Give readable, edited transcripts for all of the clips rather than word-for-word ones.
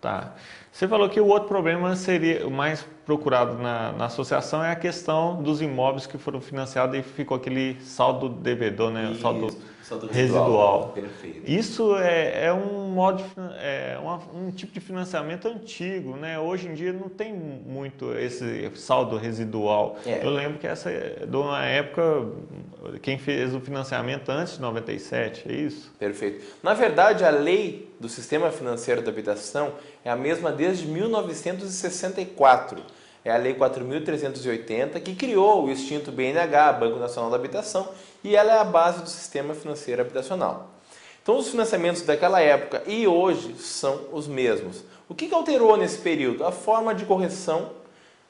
Tá. Você falou que o outro problema seria, o mais procurado na associação é a questão dos imóveis que foram financiados e ficou aquele saldo devedor, né? O saldo Isso, saldo residual. residual. Perfeito. Isso é um modo, um tipo de financiamento antigo, né? Hoje em dia não tem muito esse saldo residual. Eu É, lembro que essa é de uma época, quem fez o financiamento antes de 97, é isso? perfeito. Na verdade, a lei do Sistema Financeiro da Habitação é a mesma desde 1964. É a Lei 4.380, que criou o extinto BNH, Banco Nacional da Habitação, e ela é a base do sistema financeiro habitacional. Então, os financiamentos daquela época e hoje são os mesmos. O que alterou nesse período? A forma de correção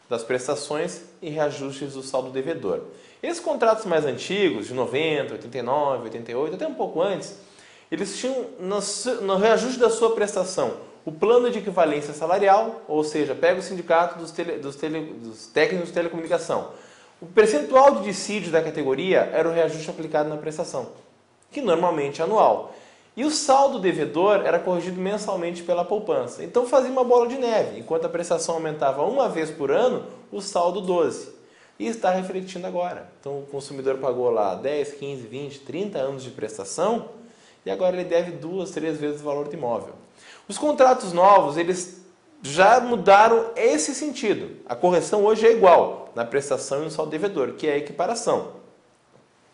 das prestações e reajustes do saldo devedor. Esses contratos mais antigos, de 90, 89, 88, até um pouco antes, eles tinham no reajuste da sua prestação o plano de equivalência salarial, ou seja, pega o sindicato dos técnicos de telecomunicação. O percentual de dissídio da categoria era o reajuste aplicado na prestação, que normalmente é anual. E o saldo devedor era corrigido mensalmente pela poupança. Então fazia uma bola de neve. Enquanto a prestação aumentava uma vez por ano, o saldo 12. E está refletindo agora. Então o consumidor pagou lá 10, 15, 20, 30 anos de prestação e agora ele deve 2, 3 vezes o valor do imóvel. Os contratos novos, eles já mudaram esse sentido. A correção hoje é igual na prestação e no saldo devedor, que é a equiparação.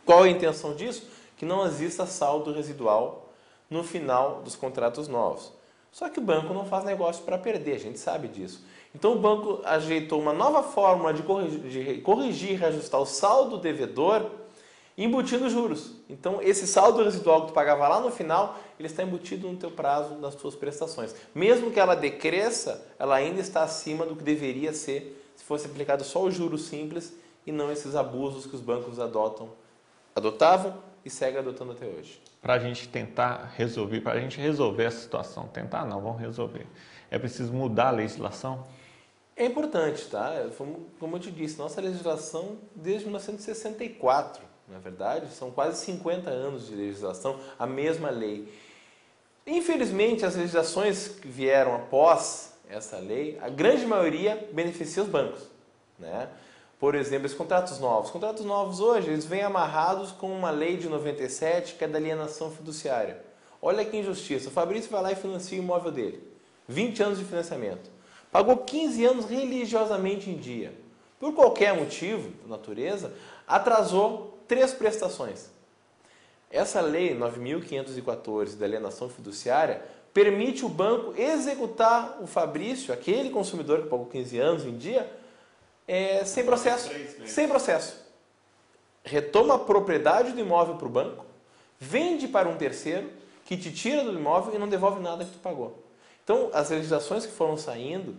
Qual é a intenção disso? Que não exista saldo residual no final dos contratos novos. Só que o banco não faz negócio para perder, a gente sabe disso. Então o banco ajeitou uma nova fórmula de corrigir e reajustar o saldo devedor embutindo juros. Então esse saldo residual que tu pagava lá no final, ele está embutido no teu prazo das tuas prestações. Mesmo que ela decresça, ela ainda está acima do que deveria ser se fosse aplicado só o juro simples e não esses abusos que os bancos adotavam e seguem adotando até hoje. Para a gente tentar resolver, para a gente resolver essa situação, tentar não, vamos resolver. É preciso mudar a legislação? É importante, tá? Como eu te disse, nossa legislação desde 1964, na verdade, são quase 50 anos de legislação, a mesma lei. Infelizmente, as legislações que vieram após essa lei, a grande maioria beneficia os bancos, né? Por exemplo, os contratos novos. Os contratos novos hoje, eles vêm amarrados com uma lei de 97, que é da alienação fiduciária. Olha que injustiça. O Fabrício vai lá e financia o imóvel dele. 20 anos de financiamento. Pagou 15 anos religiosamente em dia. Por qualquer motivo, da natureza, atrasou 3 prestações. Essa lei 9.514 da alienação fiduciária permite o banco executar o Fabrício, aquele consumidor que pagou 15 anos em dia, sem processo. Sem processo. Retoma a propriedade do imóvel para o banco, vende para um terceiro, que te tira do imóvel e não devolve nada que tu pagou. Então, as legislações que foram saindo,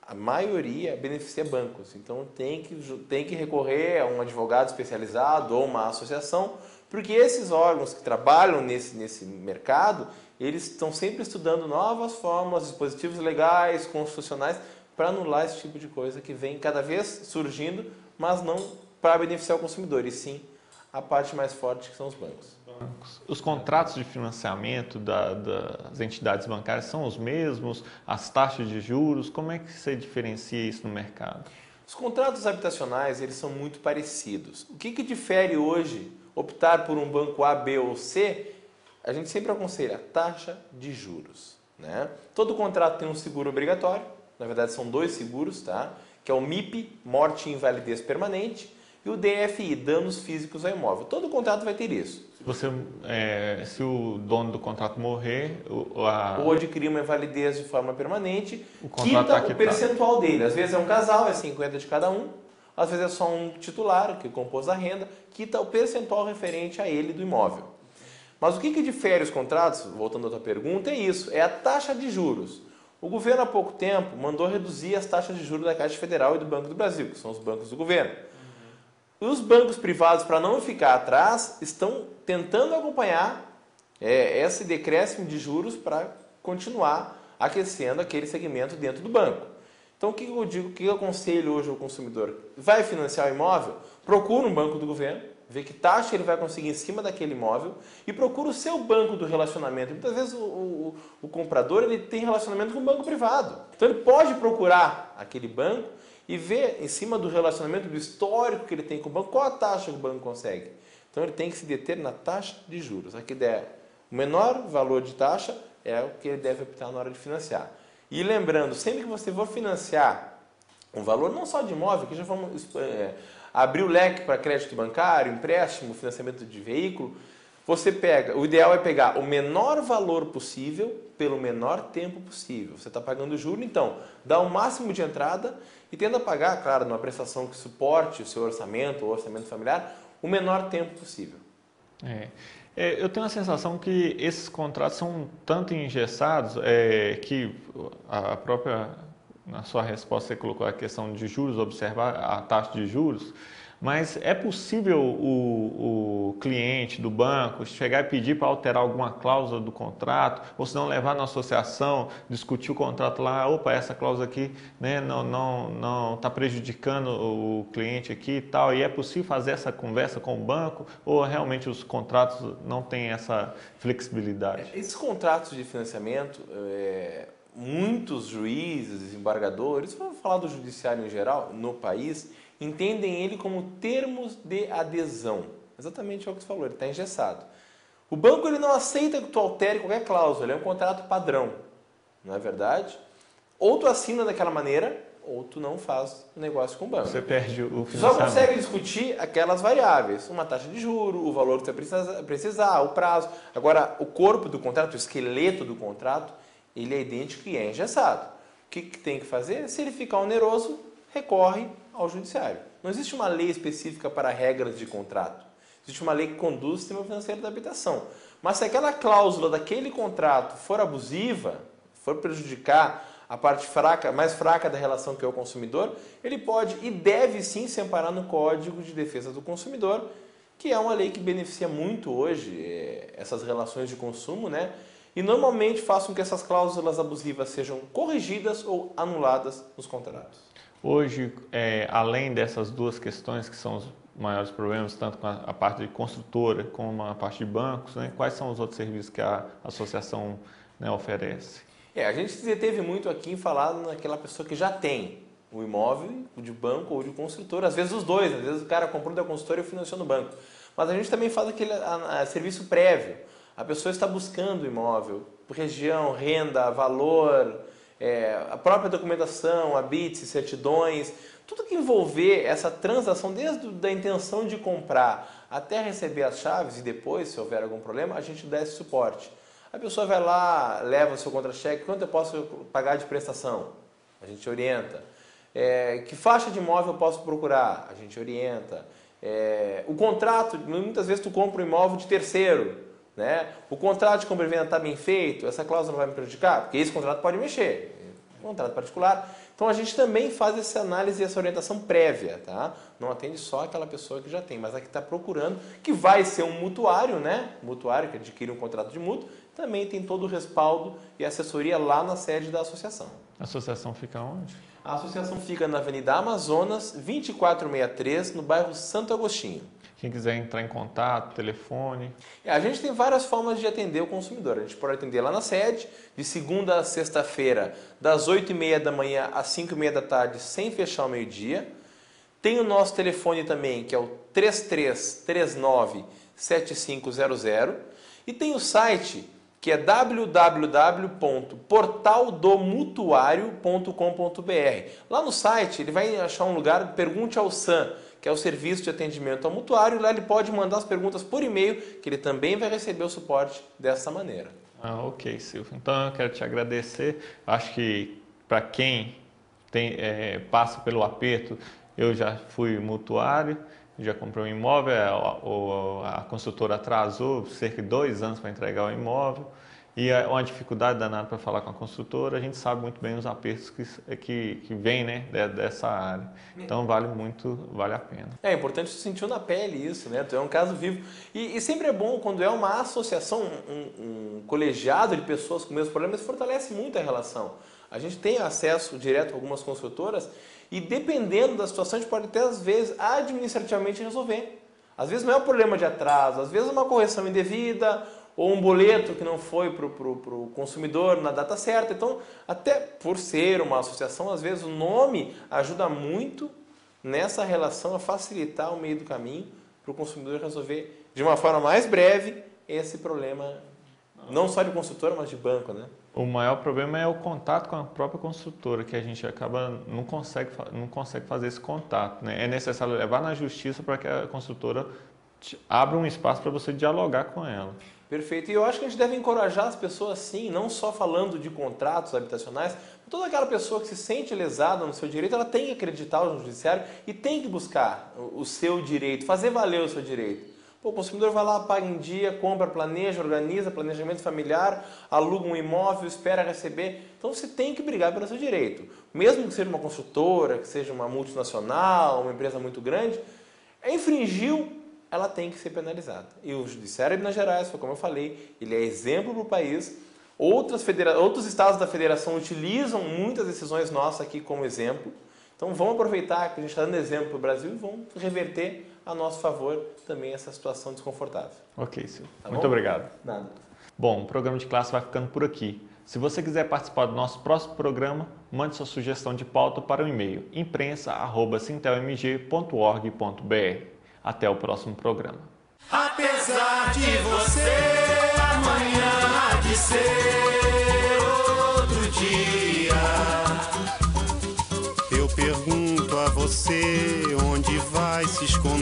a maioria beneficia bancos. Então, tem que recorrer a um advogado especializado ou uma associação, porque esses órgãos que trabalham nesse mercado, eles estão sempre estudando novas formas, dispositivos legais, constitucionais, para anular esse tipo de coisa que vem cada vez surgindo, mas não para beneficiar o consumidor, e sim a parte mais forte que são os bancos. Os contratos de financiamento das entidades bancárias são os mesmos? As taxas de juros? Como é que você diferencia isso no mercado? Os contratos habitacionais, eles são muito parecidos. O que difere hoje optar por um banco A, B ou C? A gente sempre aconselha a taxa de juros, né? Todo contrato tem um seguro obrigatório, na verdade são 2 seguros, tá? Que é o MIP, morte e invalidez permanente, e o DFI, danos físicos ao imóvel. Todo contrato vai ter isso. Se o dono do contrato morrer, Ou adquirir uma invalidez de forma permanente, quita o percentual dele. Às vezes é um casal, é 50 de cada um. Às vezes é só um titular, que compôs a renda, quita o percentual referente a ele do imóvel. Mas o que difere os contratos, voltando à tua pergunta, é isso, é a taxa de juros. O governo há pouco tempo mandou reduzir as taxas de juros da Caixa Federal e do Banco do Brasil, que são os bancos do governo. Os bancos privados, para não ficar atrás, estão tentando acompanhar esse decréscimo de juros para continuar aquecendo aquele segmento dentro do banco. Então, o que eu digo, o que eu aconselho hoje ao consumidor? Vai financiar o imóvel? Procura um banco do governo, vê que taxa ele vai conseguir em cima daquele imóvel e procura o seu banco do relacionamento. Muitas vezes o comprador ele tem relacionamento com o banco privado. Então ele pode procurar aquele banco e ver em cima do relacionamento, do histórico que ele tem com o banco, qual a taxa que o banco consegue. Então ele tem que se deter na taxa de juros. A que der o menor valor de taxa é o que ele deve optar na hora de financiar. E lembrando, sempre que você for financiar um valor não só de imóvel, que já vamos abrir o leque para crédito bancário, empréstimo, financiamento de veículo, você pega, o ideal é pegar o menor valor possível pelo menor tempo possível. Você está pagando juros, então dá o máximo de entrada e tenta pagar, claro, numa prestação que suporte o seu orçamento ou orçamento familiar, o menor tempo possível. Eu tenho a sensação que esses contratos são tanto engessados que a própria, na sua resposta, você colocou a questão de juros, observar a taxa de juros, mas é possível o cliente do banco chegar e pedir para alterar alguma cláusula do contrato, ou se não levar na associação, discutir o contrato lá, opa, essa cláusula aqui, né, não está prejudicando o cliente aqui e tal, e é possível fazer essa conversa com o banco, ou realmente os contratos não têm essa flexibilidade? Esses contratos de financiamento, muitos juízes, desembargadores, vamos falar do judiciário em geral, no país, entendem ele como termos de adesão. Exatamente é o que você falou, ele está engessado. O banco ele não aceita que tu altere qualquer cláusula, ele é um contrato padrão, não é verdade? Ou tu assina daquela maneira, ou tu não faz negócio com o banco. Você perde o financiamento. Só consegue discutir aquelas variáveis, uma taxa de juro, o valor que você precisar, o prazo. Agora, o corpo do contrato, o esqueleto do contrato, ele é idêntico e é engessado. O que tem que fazer? Se ele ficar oneroso, recorre ao judiciário. Não existe uma lei específica para regras de contrato. Existe uma lei que conduz o sistema financeiro da habitação. Mas se aquela cláusula daquele contrato for abusiva, for prejudicar a parte fraca, mais fraca da relação que é o consumidor, ele pode e deve sim se amparar no Código de Defesa do Consumidor, que é uma lei que beneficia muito hoje essas relações de consumo, né? E normalmente faz com que essas cláusulas abusivas sejam corrigidas ou anuladas nos contratos. Hoje, além dessas duas questões que são os maiores problemas, tanto com a parte de construtora como a parte de bancos, né? Quais são os outros serviços que a associação, né, oferece? A gente se deteve muito aqui em falar naquela pessoa que já tem o imóvel, o de banco ou de construtora, às vezes os dois, às vezes o cara comprou da construtora e financiou no banco. Mas a gente também faz aquele serviço prévio. A pessoa está buscando o imóvel, região, renda, valor, a própria documentação, habite, certidões, tudo que envolver essa transação, desde a intenção de comprar até receber as chaves e depois, se houver algum problema, a gente dá esse suporte. A pessoa vai lá, leva o seu contra-cheque, quanto eu posso pagar de prestação? A gente orienta. Que faixa de imóvel eu posso procurar? A gente orienta. O contrato, muitas vezes tu compra um imóvel de terceiro, né? O contrato de compra e venda está bem feito, essa cláusula não vai me prejudicar? Porque esse contrato pode mexer. Contrato particular. Então a gente também faz essa análise e essa orientação prévia, tá? Não atende só aquela pessoa que já tem, mas a que está procurando, que vai ser um mutuário, né? Mutuário que adquire um contrato de mútuo, também tem todo o respaldo e assessoria lá na sede da associação. A associação fica onde? A associação fica na Avenida Amazonas, 2463, no bairro Santo Agostinho. Quem quiser entrar em contato, telefone. A gente tem várias formas de atender o consumidor. A gente pode atender lá na sede, de segunda a sexta-feira, das 8h30 da manhã às 5h30 da tarde, sem fechar ao meio-dia. Tem o nosso telefone também, que é o 3339-7500. E tem o site, que é www.portaldomutuario.com.br. Lá no site, ele vai achar um lugar, pergunte ao SAM, que é o Serviço de Atendimento ao Mutuário. Lá ele pode mandar as perguntas por e-mail, que ele também vai receber o suporte dessa maneira. Ok, Silvio. Então eu quero te agradecer. Acho que para quem passa pelo aperto, eu já fui mutuário, já comprei um imóvel, a construtora atrasou cerca de 2 anos para entregar o imóvel. E é uma dificuldade danada para falar com a construtora, a gente sabe muito bem os apertos que vêm, né, dessa área. Então vale a pena. É importante você sentir na pele isso, né? Tu é um caso vivo. E sempre é bom quando é uma associação, um colegiado de pessoas com o mesmo problema, isso fortalece muito a relação. A gente tem acesso direto a algumas construtoras e dependendo da situação a gente pode até às vezes administrativamente resolver. Às vezes não é um problema de atraso, às vezes é uma correção indevida ou um boleto que não foi para o consumidor na data certa. Então, até por ser uma associação, às vezes o nome ajuda muito nessa relação a facilitar o meio do caminho para o consumidor resolver de uma forma mais breve esse problema, não só de construtora, mas de banco, né? O maior problema é o contato com a própria construtora, que a gente acaba não consegue fazer esse contato, né? É necessário levar na justiça para que a construtora abra um espaço para você dialogar com ela. Perfeito. E eu acho que a gente deve encorajar as pessoas, sim, não só falando de contratos habitacionais, toda aquela pessoa que se sente lesada no seu direito, ela tem que acreditar no judiciário e tem que buscar o seu direito, fazer valer o seu direito. Pô, o consumidor vai lá, paga em dia, compra, planeja, organiza, planejamento familiar, aluga um imóvel, espera receber. Então você tem que brigar pelo seu direito. Mesmo que seja uma construtora, que seja uma multinacional, uma empresa muito grande, infringiu, ela tem que ser penalizada. E o Judiciário de Minas Gerais, como eu falei, ele é exemplo para o país. Outros estados da federação utilizam muitas decisões nossas aqui como exemplo. Então vamos aproveitar que a gente está dando exemplo para o Brasil e vamos reverter a nosso favor também essa situação desconfortável. Ok, Silvio. Muito obrigado. Nada. Bom, o programa de classe vai ficando por aqui. Se você quiser participar do nosso próximo programa, mande sua sugestão de pauta para o e-mail imprensa@sintelmg.org.br. Até o próximo programa. Apesar de você, amanhã há de ser outro dia. Eu pergunto a você onde vai se esconder.